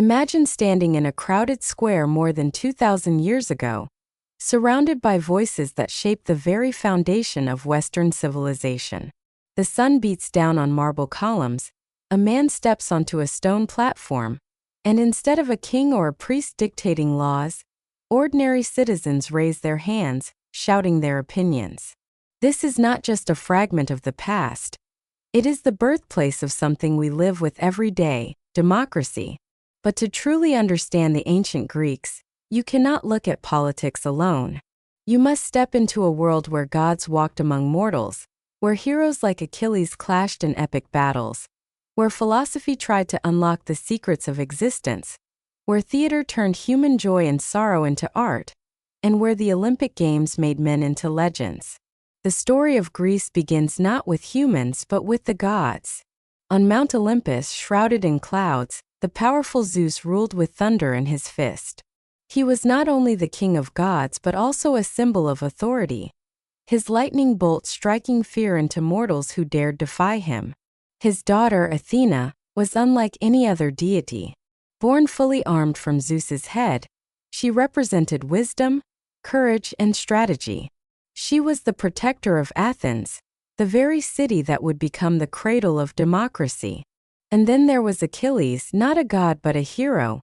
Imagine standing in a crowded square more than 2,000 years ago, surrounded by voices that shaped the very foundation of Western civilization. The sun beats down on marble columns, a man steps onto a stone platform, and instead of a king or a priest dictating laws, ordinary citizens raise their hands, shouting their opinions. This is not just a fragment of the past. It is the birthplace of something we live with every day, democracy. But to truly understand the ancient Greeks, you cannot look at politics alone. You must step into a world where gods walked among mortals, where heroes like Achilles clashed in epic battles, where philosophy tried to unlock the secrets of existence, where theater turned human joy and sorrow into art, and where the Olympic Games made men into legends. The story of Greece begins not with humans but with the gods. On Mount Olympus, shrouded in clouds, the powerful Zeus ruled with thunder in his fist. He was not only the king of gods but also a symbol of authority, his lightning bolt striking fear into mortals who dared defy him. His daughter, Athena, was unlike any other deity. Born fully armed from Zeus's head, she represented wisdom, courage, and strategy. She was the protector of Athens, the very city that would become the cradle of democracy. And then there was Achilles, not a god but a hero,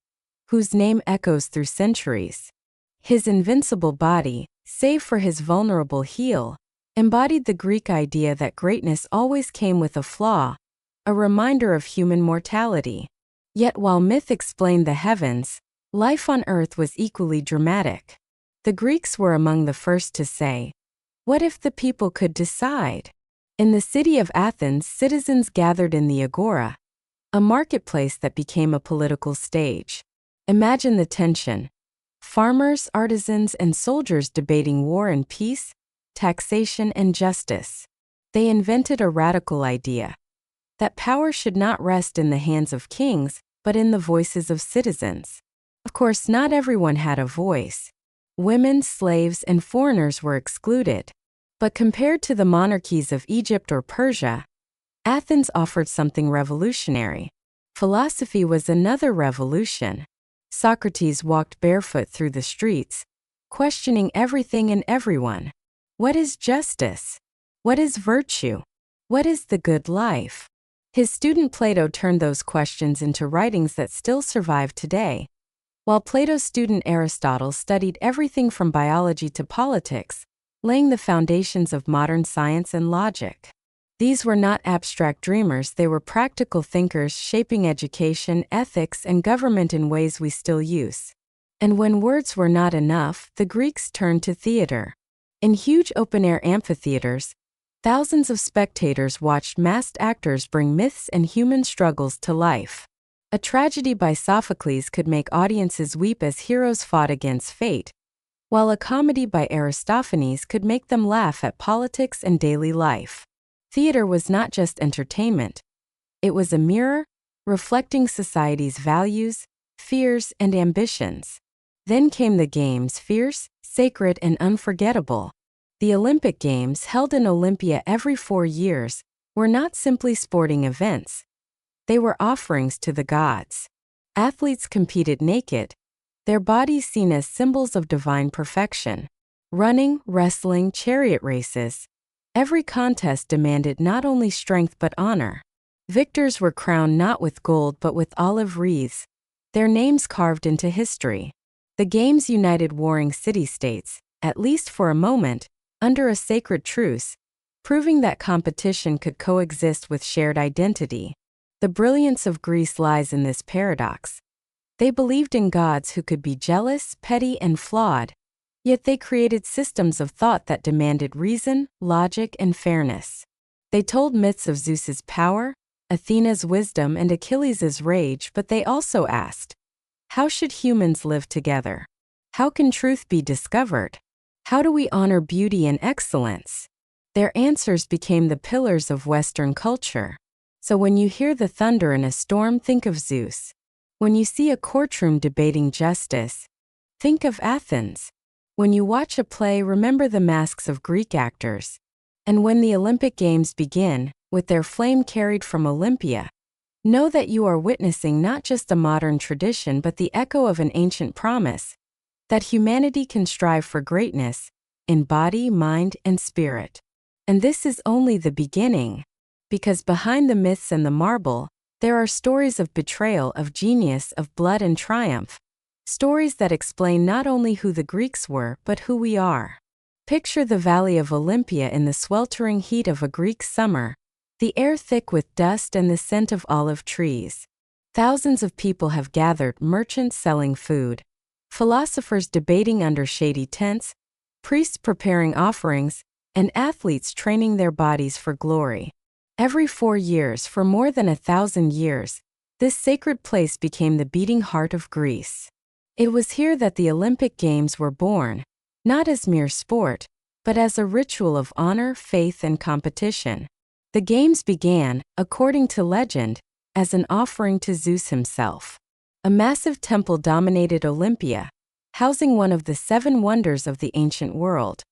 whose name echoes through centuries. His invincible body, save for his vulnerable heel, embodied the Greek idea that greatness always came with a flaw, a reminder of human mortality. Yet while myth explained the heavens, life on earth was equally dramatic. The Greeks were among the first to say, "What if the people could decide?" In the city of Athens, citizens gathered in the agora, a marketplace that became a political stage. Imagine the tension. Farmers, artisans, and soldiers debating war and peace, taxation and justice. They invented a radical idea: that power should not rest in the hands of kings, but in the voices of citizens. Of course, not everyone had a voice. Women, slaves, and foreigners were excluded. But compared to the monarchies of Egypt or Persia, Athens offered something revolutionary. Philosophy was another revolution. Socrates walked barefoot through the streets, questioning everything and everyone. What is justice? What is virtue? What is the good life? His student Plato turned those questions into writings that still survive today, while Plato's student Aristotle studied everything from biology to politics, laying the foundations of modern science and logic. These were not abstract dreamers, they were practical thinkers shaping education, ethics, and government in ways we still use. And when words were not enough, the Greeks turned to theater. In huge open-air amphitheaters, thousands of spectators watched masked actors bring myths and human struggles to life. A tragedy by Sophocles could make audiences weep as heroes fought against fate, while a comedy by Aristophanes could make them laugh at politics and daily life. Theater was not just entertainment. It was a mirror, reflecting society's values, fears, and ambitions. Then came the games, fierce, sacred, and unforgettable. The Olympic Games, held in Olympia every 4 years, were not simply sporting events. They were offerings to the gods. Athletes competed naked, their bodies seen as symbols of divine perfection. Running, wrestling, chariot races. Every contest demanded not only strength but honor. Victors were crowned not with gold but with olive wreaths, their names carved into history. The Games united warring city-states, at least for a moment, under a sacred truce, proving that competition could coexist with shared identity. The brilliance of Greece lies in this paradox. They believed in gods who could be jealous, petty, and flawed, yet they created systems of thought that demanded reason, logic, and fairness. They told myths of Zeus's power, Athena's wisdom, and Achilles' rage, but they also asked, how should humans live together? How can truth be discovered? How do we honor beauty and excellence? Their answers became the pillars of Western culture. So when you hear the thunder in a storm, think of Zeus. When you see a courtroom debating justice, think of Athens. When you watch a play, remember the masks of Greek actors. And when the Olympic Games begin, with their flame carried from Olympia, Know that you are witnessing not just a modern tradition but the echo of an ancient promise that humanity can strive for greatness in body, mind, and spirit. And this is only the beginning, because behind the myths and the marble, there are stories of betrayal, of genius, of blood and triumph, stories that explain not only who the Greeks were but who we are. Picture the Valley of Olympia in the sweltering heat of a Greek summer, the air thick with dust and the scent of olive trees. Thousands of people have gathered, merchants selling food, philosophers debating under shady tents, priests preparing offerings, and athletes training their bodies for glory. Every 4 years, for more than 1,000 years, this sacred place became the beating heart of Greece. It was here that the Olympic Games were born, not as mere sport, but as a ritual of honor, faith, and competition. The Games began, according to legend, as an offering to Zeus himself. A massive temple dominated Olympia, housing one of the 7 wonders of the ancient world.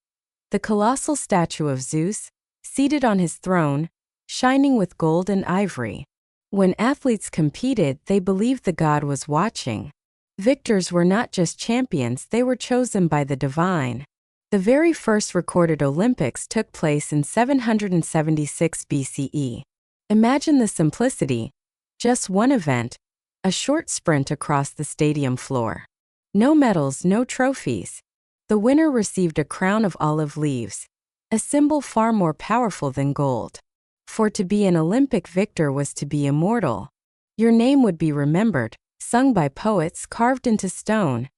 The colossal statue of Zeus, seated on his throne, shining with gold and ivory. When athletes competed, they believed the god was watching. Victors were not just champions, they were chosen by the divine. The very first recorded Olympics took place in 776 BCE. Imagine the simplicity. Just one event, a short sprint across the stadium floor. No medals, no trophies. The winner received a crown of olive leaves, a symbol far more powerful than gold. For to be an Olympic victor was to be immortal. Your name would be remembered, sung by poets, carved into stone,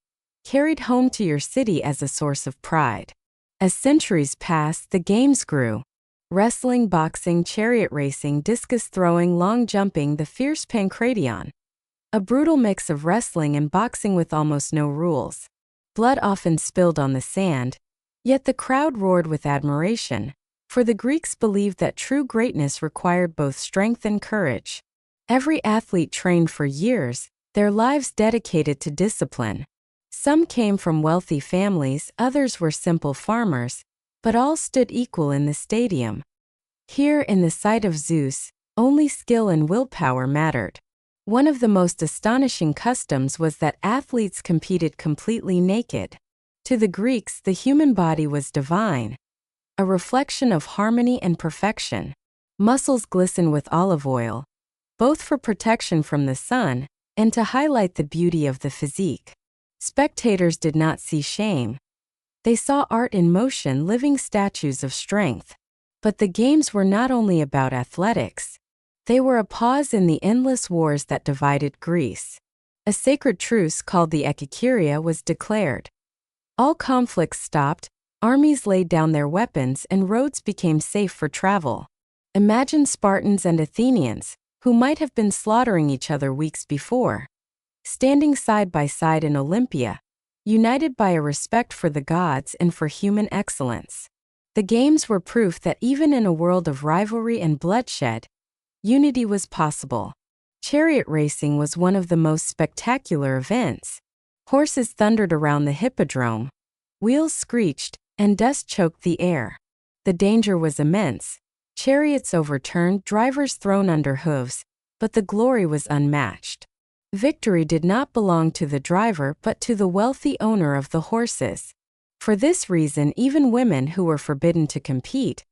carried home to your city as a source of pride. As centuries passed, the games grew. Wrestling, boxing, chariot racing, discus throwing, long jumping, the fierce pancration. A brutal mix of wrestling and boxing with almost no rules. Blood often spilled on the sand, yet the crowd roared with admiration, for the Greeks believed that true greatness required both strength and courage. Every athlete trained for years, their lives dedicated to discipline. Some came from wealthy families, others were simple farmers, but all stood equal in the stadium. Here, in the sight of Zeus, only skill and willpower mattered. One of the most astonishing customs was that athletes competed completely naked. To the Greeks, the human body was divine, a reflection of harmony and perfection. Muscles glisten with olive oil, both for protection from the sun and to highlight the beauty of the physique. Spectators did not see shame. They saw art in motion, living statues of strength. But the games were not only about athletics. They were a pause in the endless wars that divided Greece. A sacred truce called the Echikeria was declared. All conflicts stopped, armies laid down their weapons, and roads became safe for travel. Imagine Spartans and Athenians, who might have been slaughtering each other weeks before, standing side by side in Olympia, united by a respect for the gods and for human excellence. The games were proof that even in a world of rivalry and bloodshed, unity was possible. Chariot racing was one of the most spectacular events. Horses thundered around the hippodrome, wheels screeched, and dust choked the air. The danger was immense. Chariots overturned, drivers thrown under hooves, but the glory was unmatched. Victory did not belong to the driver but to the wealthy owner of the horses. For this reason, even women who were forbidden to compete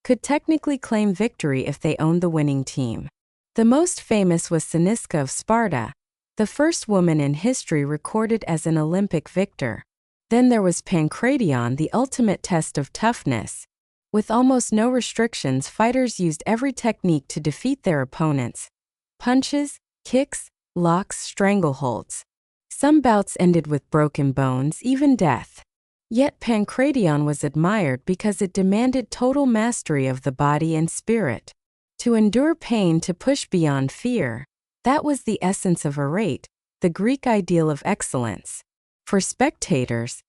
could technically claim victory if they owned the winning team. The most famous was Cyniska of Sparta, the first woman in history recorded as an Olympic victor. Then there was pancration, the ultimate test of toughness. With almost no restrictions, fighters used every technique to defeat their opponents. Punches, kicks, locks, strangleholds. Some bouts ended with broken bones, even death. Yet pancration was admired because it demanded total mastery of the body and spirit. To endure pain, to push beyond fear, that was the essence of arete, the Greek ideal of excellence. For spectators,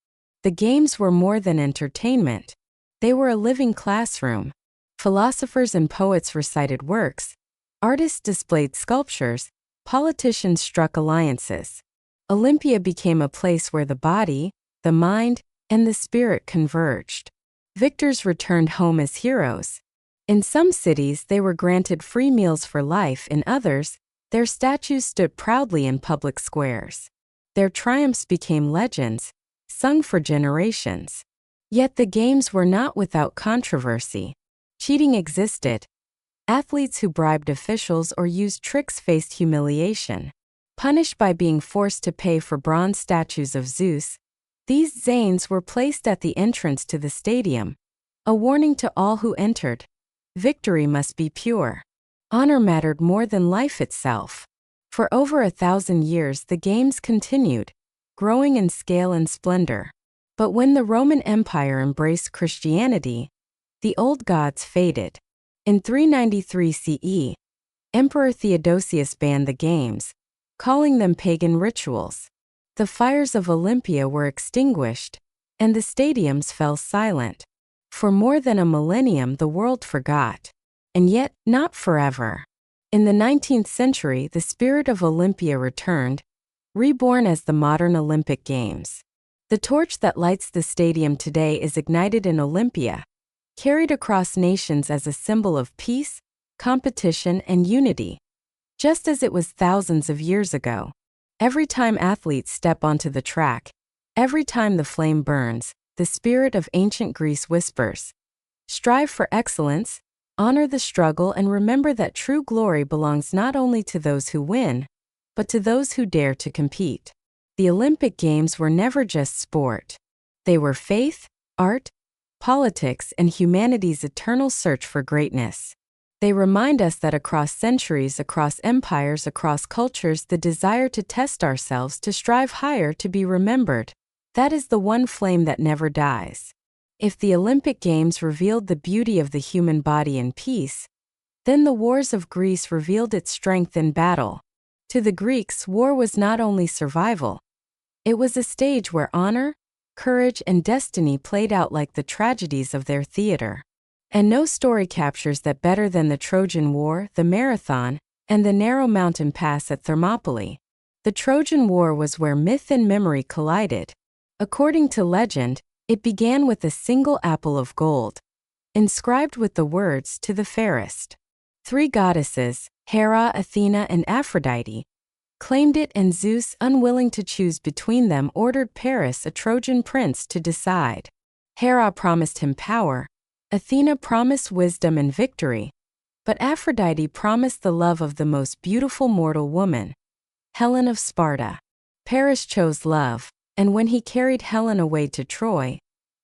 the games were more than entertainment. They were a living classroom. Philosophers and poets recited works, artists displayed sculptures, politicians struck alliances. Olympia became a place where the body, the mind, and the spirit converged. Victors returned home as heroes. In some cities, they were granted free meals for life. In others, Their statues stood proudly in public squares. Their triumphs became legends, sung for generations. Yet the games were not without controversy. Cheating existed. Athletes who bribed officials or used tricks faced humiliation. Punished by being forced to pay for bronze statues of Zeus, these zanes were placed at the entrance to the stadium, a warning to all who entered. Victory must be pure. Honor mattered more than life itself. For over 1,000 years the games continued, growing in scale and splendor. But when the Roman Empire embraced Christianity, the old gods faded. In 393 CE, Emperor Theodosius banned the games, calling them pagan rituals. The fires of Olympia were extinguished, and the stadiums fell silent. For more than a millennium the world forgot. And yet, not forever. In the 19th century, the spirit of Olympia returned, reborn as the modern Olympic Games. The torch that lights the stadium today is ignited in Olympia, carried across nations as a symbol of peace, competition, and unity. Just as it was thousands of years ago. Every time athletes step onto the track, every time the flame burns, the spirit of ancient Greece whispers, "Strive for excellence, honor the struggle, and remember that true glory belongs not only to those who win, but to those who dare to compete." The Olympic Games were never just sport. They were faith, art, politics, and humanity's eternal search for greatness. They remind us that across centuries, across empires, across cultures, the desire to test ourselves, to strive higher, to be remembered, that is the one flame that never dies. If the Olympic Games revealed the beauty of the human body in peace, then the wars of Greece revealed its strength in battle. To the Greeks, war was not only survival. It was a stage where honor, courage, and destiny played out like the tragedies of their theater. And no story captures that better than the Trojan War, the Marathon, and the narrow mountain pass at Thermopylae. The Trojan War was where myth and memory collided. According to legend, it began with a single apple of gold, inscribed with the words, "To the fairest." 3 goddesses, Hera, Athena, and Aphrodite, claimed it, and Zeus, unwilling to choose between them, ordered Paris, a Trojan prince, to decide. Hera promised him power, Athena promised wisdom and victory, but Aphrodite promised the love of the most beautiful mortal woman, Helen of Sparta. Paris chose love, and when he carried Helen away to Troy,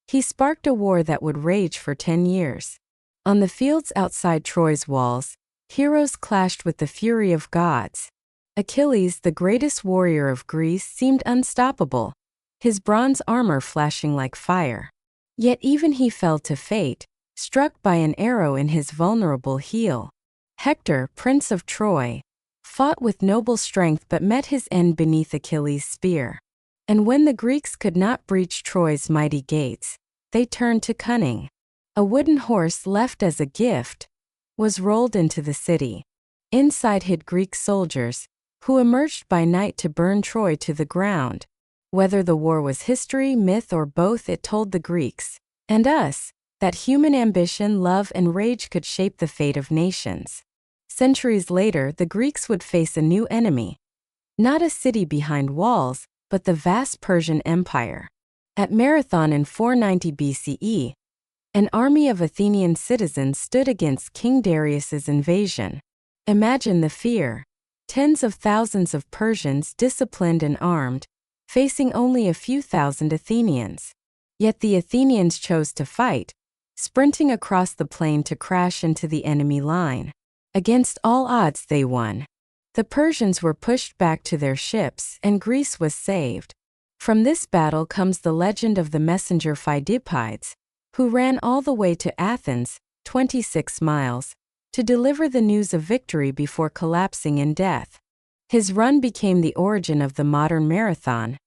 he sparked a war that would rage for 10 years. On the fields outside Troy's walls, heroes clashed with the fury of gods. Achilles, the greatest warrior of Greece, seemed unstoppable, his bronze armor flashing like fire. Yet even he fell to fate, struck by an arrow in his vulnerable heel. Hector, prince of Troy, fought with noble strength but met his end beneath Achilles' spear. And when the Greeks could not breach Troy's mighty gates, they turned to cunning. A wooden horse left as a gift was rolled into the city. Inside hid Greek soldiers, who emerged by night to burn Troy to the ground. Whether the war was history, myth, or both, it told the Greeks, and us, that human ambition, love, and rage could shape the fate of nations. Centuries later, the Greeks would face a new enemy. Not a city behind walls, but the vast Persian Empire. At Marathon in 490 BCE, an army of Athenian citizens stood against King Darius's invasion. Imagine the fear. Tens of thousands of Persians, disciplined and armed, facing only a few thousand Athenians. Yet the Athenians chose to fight, sprinting across the plain to crash into the enemy line. Against all odds they won. The Persians were pushed back to their ships, and Greece was saved. From this battle comes the legend of the messenger Phidippides, who ran all the way to Athens, 26 miles, to deliver the news of victory before collapsing in death. His run became the origin of the modern marathon,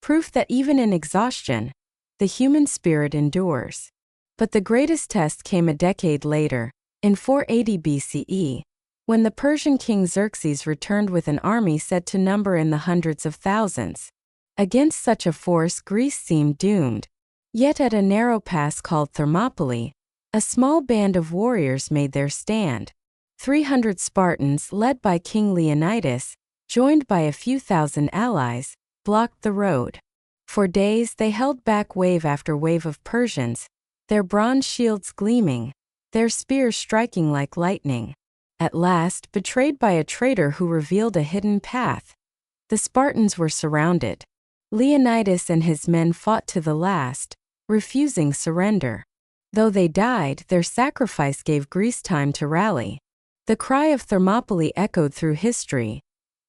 proof that even in exhaustion, the human spirit endures. But the greatest test came a decade later, in 480 BCE, when the Persian king Xerxes returned with an army said to number in the hundreds of thousands. Against such a force, Greece seemed doomed. Yet at a narrow pass called Thermopylae, a small band of warriors made their stand. 300 Spartans, led by King Leonidas, joined by a few thousand allies, blocked the road. For days they held back wave after wave of Persians, their bronze shields gleaming, their spears striking like lightning. At last, betrayed by a traitor who revealed a hidden path, the Spartans were surrounded. Leonidas and his men fought to the last, refusing surrender. Though they died, their sacrifice gave Greece time to rally. The cry of Thermopylae echoed through history.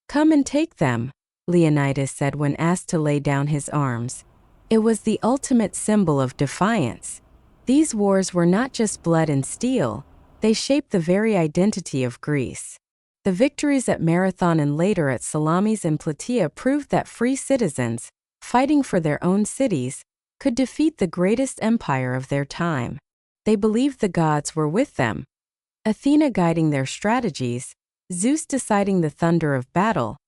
"Come and take them," Leonidas said when asked to lay down his arms. It was the ultimate symbol of defiance. These wars were not just blood and steel, they shaped the very identity of Greece. The victories at Marathon and later at Salamis and Plataea proved that free citizens, fighting for their own cities, could defeat the greatest empire of their time. They believed the gods were with them, Athena guiding their strategies, Zeus deciding the thunder of battle,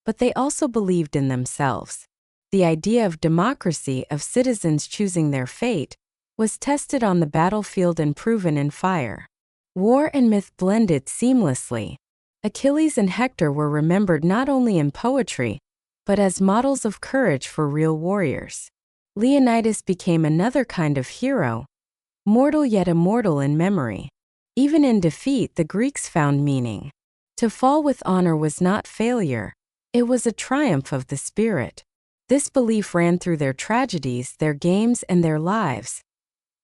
but they also believed in themselves. The idea of democracy, of citizens choosing their fate, was tested on the battlefield and proven in fire. War and myth blended seamlessly. Achilles and Hector were remembered not only in poetry, but as models of courage for real warriors. Leonidas became another kind of hero, mortal yet immortal in memory. Even in defeat, the Greeks found meaning. To fall with honor was not failure, it was a triumph of the spirit. This belief ran through their tragedies, their games, and their lives.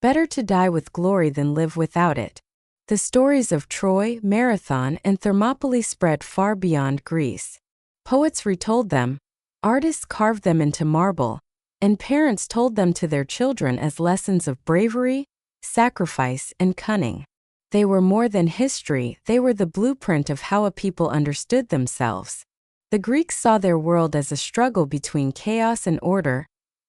Better to die with glory than live without it. The stories of Troy, Marathon, and Thermopylae spread far beyond Greece. Poets retold them, artists carved them into marble, and parents told them to their children as lessons of bravery, sacrifice, and cunning. They were more than history, they were the blueprint of how a people understood themselves. The Greeks saw their world as a struggle between chaos and order,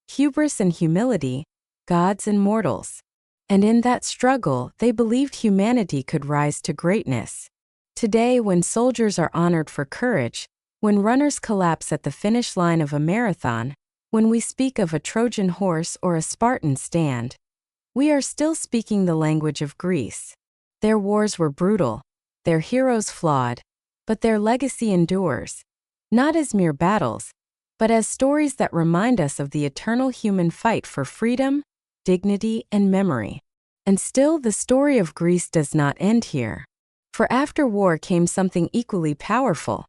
hubris and humility, gods and mortals. And in that struggle, they believed humanity could rise to greatness. Today, when soldiers are honored for courage, when runners collapse at the finish line of a marathon, when we speak of a Trojan horse or a Spartan stand, we are still speaking the language of Greece. Their wars were brutal, their heroes flawed, but their legacy endures, not as mere battles, but as stories that remind us of the eternal human fight for freedom, dignity, and memory. And still, the story of Greece does not end here. For after war came something equally powerful,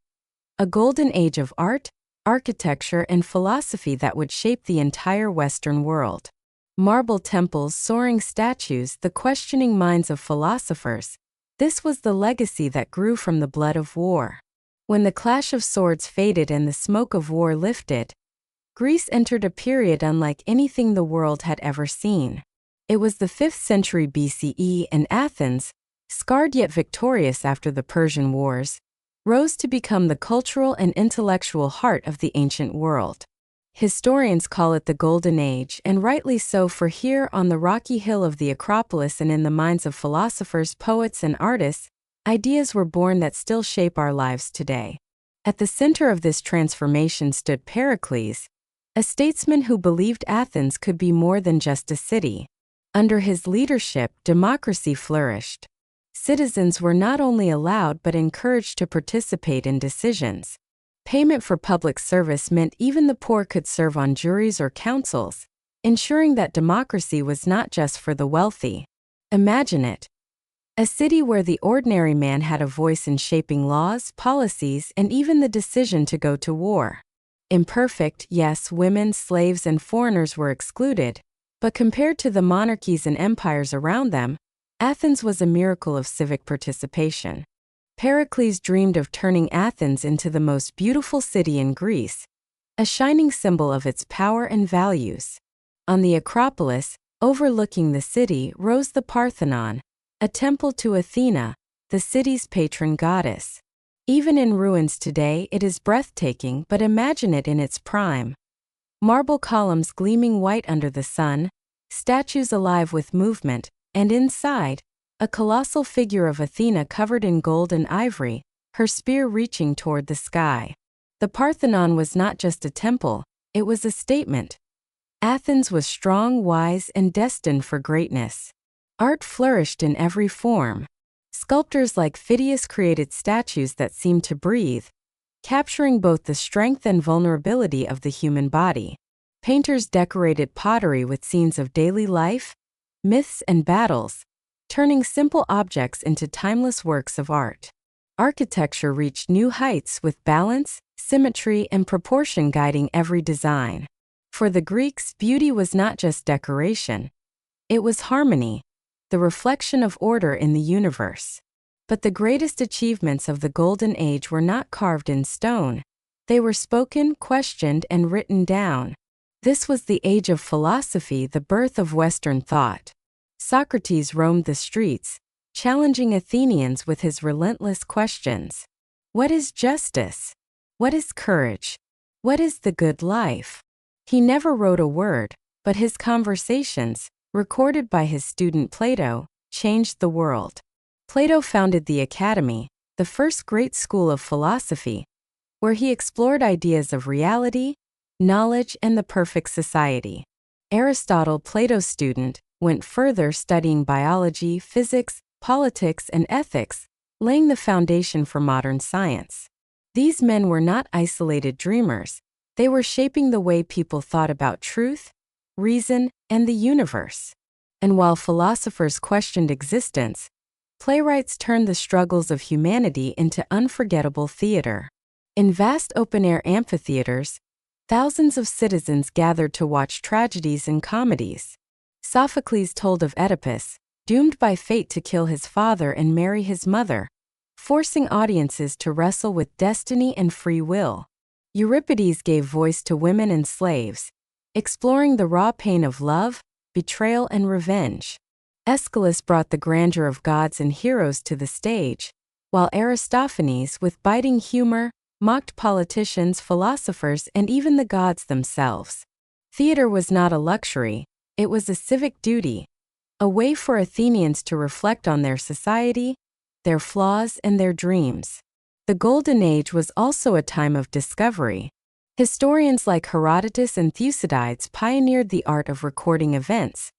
a golden age of art, architecture, and philosophy that would shape the entire Western world. Marble temples, soaring statues, the questioning minds of philosophers. This was the legacy that grew from the blood of war. When the clash of swords faded and the smoke of war lifted, Greece entered a period unlike anything the world had ever seen. It was the 5th century BCE, and Athens, scarred yet victorious after the Persian Wars, rose to become the cultural and intellectual heart of the ancient world. Historians call it the Golden Age, and rightly so, for here on the rocky hill of the Acropolis and in the minds of philosophers, poets, and artists, ideas were born that still shape our lives today. At the center of this transformation stood Pericles, a statesman who believed Athens could be more than just a city. Under his leadership, democracy flourished. Citizens were not only allowed but encouraged to participate in decisions. Payment for public service meant even the poor could serve on juries or councils, ensuring that democracy was not just for the wealthy. Imagine it. A city where the ordinary man had a voice in shaping laws, policies, and even the decision to go to war. Imperfect, yes, women, slaves, and foreigners were excluded, but compared to the monarchies and empires around them, Athens was a miracle of civic participation. Pericles dreamed of turning Athens into the most beautiful city in Greece, a shining symbol of its power and values. On the Acropolis, overlooking the city, rose the Parthenon, a temple to Athena, the city's patron goddess. Even in ruins today, it is breathtaking, but imagine it in its prime. Marble columns gleaming white under the sun, statues alive with movement, and inside, a colossal figure of Athena covered in gold and ivory, her spear reaching toward the sky. The Parthenon was not just a temple, it was a statement. Athens was strong, wise, and destined for greatness. Art flourished in every form. Sculptors like Phidias created statues that seemed to breathe, capturing both the strength and vulnerability of the human body. Painters decorated pottery with scenes of daily life, myths, and battles, turning simple objects into timeless works of art. Architecture reached new heights with balance, symmetry, and proportion guiding every design. For the Greeks, beauty was not just decoration. It was harmony, the reflection of order in the universe. But the greatest achievements of the Golden Age were not carved in stone. They were spoken, questioned, and written down. This was the age of philosophy, the birth of Western thought. Socrates roamed the streets, challenging Athenians with his relentless questions. What is justice? What is courage? What is the good life? He never wrote a word, but his conversations, recorded by his student Plato, changed the world. Plato founded the Academy, the first great school of philosophy, where he explored ideas of reality, knowledge, and the perfect society. Aristotle, Plato's student, went further, studying biology, physics, politics, and ethics, laying the foundation for modern science. These men were not isolated dreamers. They were shaping the way people thought about truth, reason, and the universe. And while philosophers questioned existence, playwrights turned the struggles of humanity into unforgettable theater. In vast open-air amphitheaters, thousands of citizens gathered to watch tragedies and comedies. Sophocles told of Oedipus, doomed by fate to kill his father and marry his mother, forcing audiences to wrestle with destiny and free will. Euripides gave voice to women and slaves, exploring the raw pain of love, betrayal, and revenge. Aeschylus brought the grandeur of gods and heroes to the stage, while Aristophanes, with biting humor, mocked politicians, philosophers, and even the gods themselves. Theater was not a luxury, it was a civic duty, a way for Athenians to reflect on their society, their flaws, and their dreams. The Golden Age was also a time of discovery. Historians like Herodotus and Thucydides pioneered the art of recording events,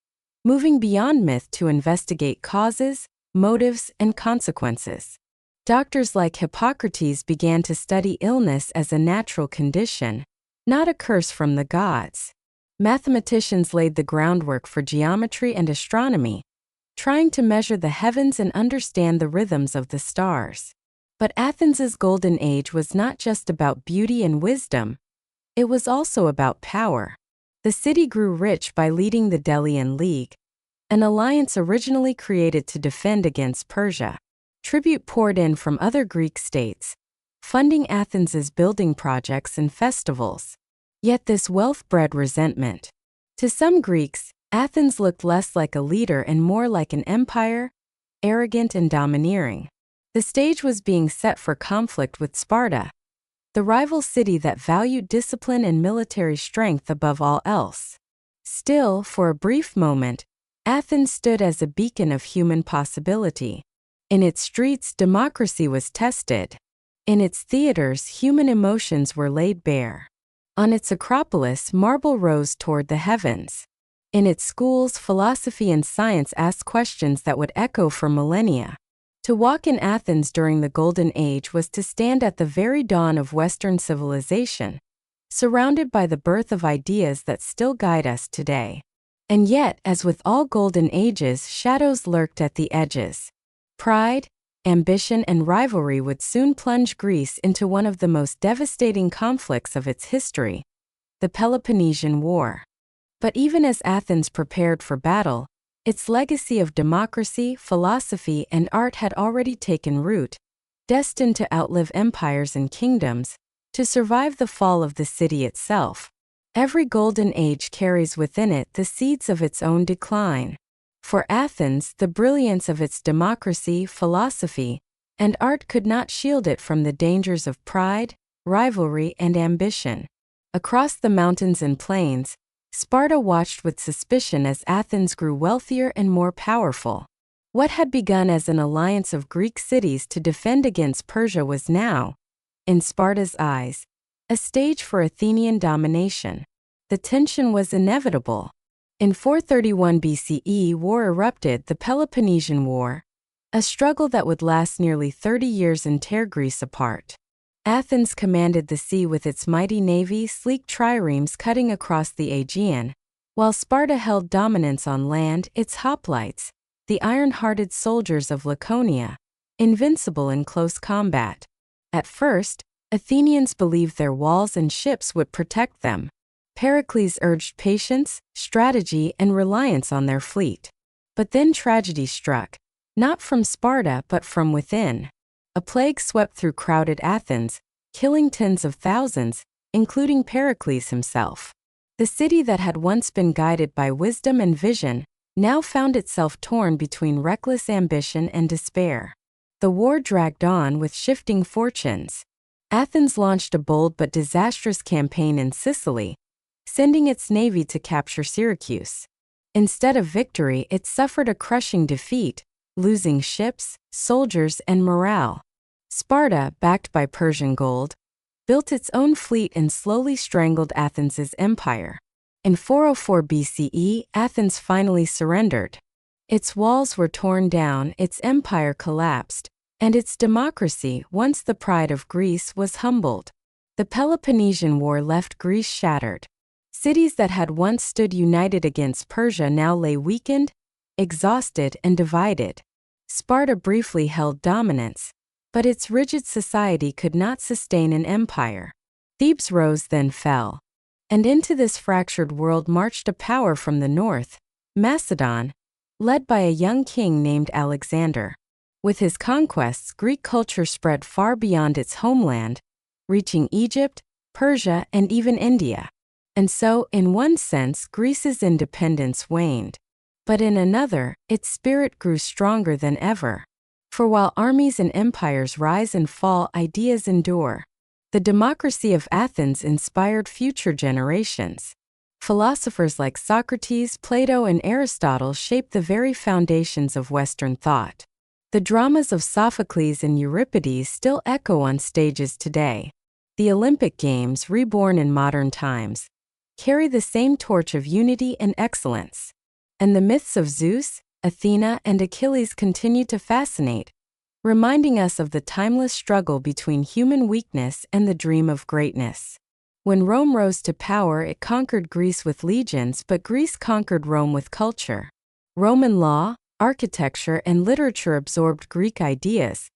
moving beyond myth to investigate causes, motives, and consequences. Doctors like Hippocrates began to study illness as a natural condition, not a curse from the gods. Mathematicians laid the groundwork for geometry and astronomy, trying to measure the heavens and understand the rhythms of the stars. But Athens' Golden Age was not just about beauty and wisdom, it was also about power. The city grew rich by leading the Delian League, an alliance originally created to defend against Persia. Tribute poured in from other Greek states, funding Athens' building projects and festivals. Yet this wealth bred resentment. To some Greeks, Athens looked less like a leader and more like an empire, arrogant and domineering. The stage was being set for conflict with Sparta, the rival city that valued discipline and military strength above all else. Still, for a brief moment, Athens stood as a beacon of human possibility. In its streets, democracy was tested. In its theaters, human emotions were laid bare. On its Acropolis, marble rose toward the heavens. In its schools, philosophy and science asked questions that would echo for millennia. To walk in Athens during the Golden Age was to stand at the very dawn of Western civilization, surrounded by the birth of ideas that still guide us today. And yet, as with all Golden Ages, shadows lurked at the edges. Pride, ambition, and rivalry would soon plunge Greece into one of the most devastating conflicts of its history, the Peloponnesian War. But even as Athens prepared for battle, its legacy of democracy, philosophy, and art had already taken root, destined to outlive empires and kingdoms, to survive the fall of the city itself. Every Golden Age carries within it the seeds of its own decline. For Athens, the brilliance of its democracy, philosophy, and art could not shield it from the dangers of pride, rivalry, and ambition. Across the mountains and plains, Sparta watched with suspicion as Athens grew wealthier and more powerful. What had begun as an alliance of Greek cities to defend against Persia was now, in Sparta's eyes, a stage for Athenian domination. The tension was inevitable. In 431 BCE, war erupted, the Peloponnesian War, a struggle that would last nearly 30 years and tear Greece apart. Athens commanded the sea with its mighty navy, sleek triremes cutting across the Aegean, while Sparta held dominance on land, its hoplites, the iron-hearted soldiers of Laconia, invincible in close combat. At first, Athenians believed their walls and ships would protect them. Pericles urged patience, strategy, and reliance on their fleet. But then tragedy struck, not from Sparta but from within. A plague swept through crowded Athens, killing tens of thousands, including Pericles himself. The city that had once been guided by wisdom and vision now found itself torn between reckless ambition and despair. The war dragged on with shifting fortunes. Athens launched a bold but disastrous campaign in Sicily, sending its navy to capture Syracuse. Instead of victory, it suffered a crushing defeat, losing ships, soldiers, and morale. Sparta, backed by Persian gold, built its own fleet and slowly strangled Athens' empire. In 404 BCE, Athens finally surrendered. Its walls were torn down, its empire collapsed, and its democracy, once the pride of Greece, was humbled. The Peloponnesian War left Greece shattered. Cities that had once stood united against Persia now lay weakened, exhausted, and divided. Sparta briefly held dominance, but its rigid society could not sustain an empire. Thebes rose then fell. And into this fractured world marched a power from the north, Macedon, led by a young king named Alexander. With his conquests, Greek culture spread far beyond its homeland, reaching Egypt, Persia, and even India. And so, in one sense, Greece's independence waned. But in another, its spirit grew stronger than ever. For while armies and empires rise and fall, ideas endure. The democracy of Athens inspired future generations. Philosophers like Socrates, Plato, and Aristotle shaped the very foundations of Western thought. The dramas of Sophocles and Euripides still echo on stages today. The Olympic Games, reborn in modern times, carry the same torch of unity and excellence. And the myths of Zeus, Athena, and Achilles continue to fascinate, reminding us of the timeless struggle between human weakness and the dream of greatness. When Rome rose to power, it conquered Greece with legions, but Greece conquered Rome with culture. Roman law, architecture, and literature absorbed Greek ideas,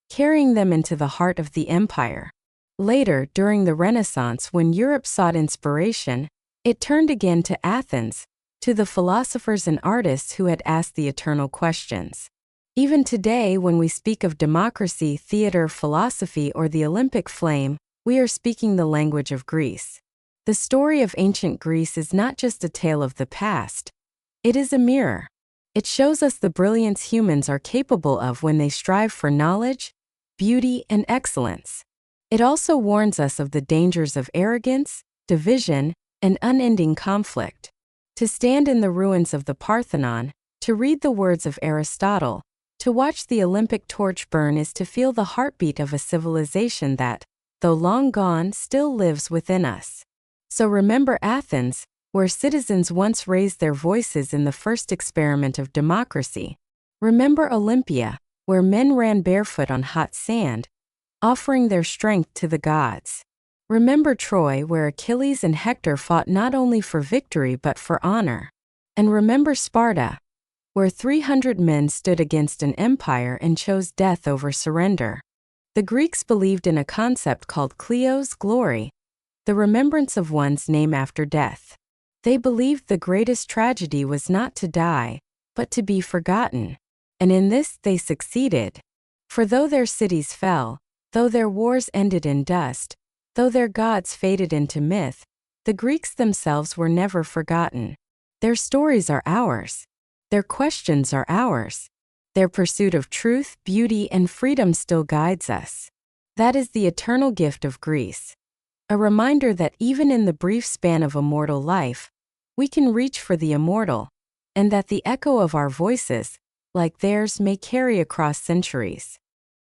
carrying them into the heart of the empire. Later, during the Renaissance, when Europe sought inspiration, it turned again to Athens, to the philosophers and artists who had asked the eternal questions. Even today, when we speak of democracy, theater, philosophy, or the Olympic flame, we are speaking the language of Greece. The story of ancient Greece is not just a tale of the past. It is a mirror. It shows us the brilliance humans are capable of when they strive for knowledge, beauty, and excellence. It also warns us of the dangers of arrogance, division, and unending conflict. To stand in the ruins of the Parthenon, to read the words of Aristotle, to watch the Olympic torch burn is to feel the heartbeat of a civilization that, though long gone, still lives within us. So remember Athens, where citizens once raised their voices in the first experiment of democracy. Remember Olympia, where men ran barefoot on hot sand, offering their strength to the gods. Remember Troy, where Achilles and Hector fought not only for victory but for honor. And remember Sparta, where 300 men stood against an empire and chose death over surrender. The Greeks believed in a concept called kleos, glory, the remembrance of one's name after death. They believed the greatest tragedy was not to die, but to be forgotten. And in this they succeeded. For though their cities fell, though their wars ended in dust, though their gods faded into myth, the Greeks themselves were never forgotten. Their stories are ours. Their questions are ours. Their pursuit of truth, beauty, and freedom still guides us. That is the eternal gift of Greece. A reminder that even in the brief span of a mortal life, we can reach for the immortal, and that the echo of our voices, like theirs, may carry across centuries.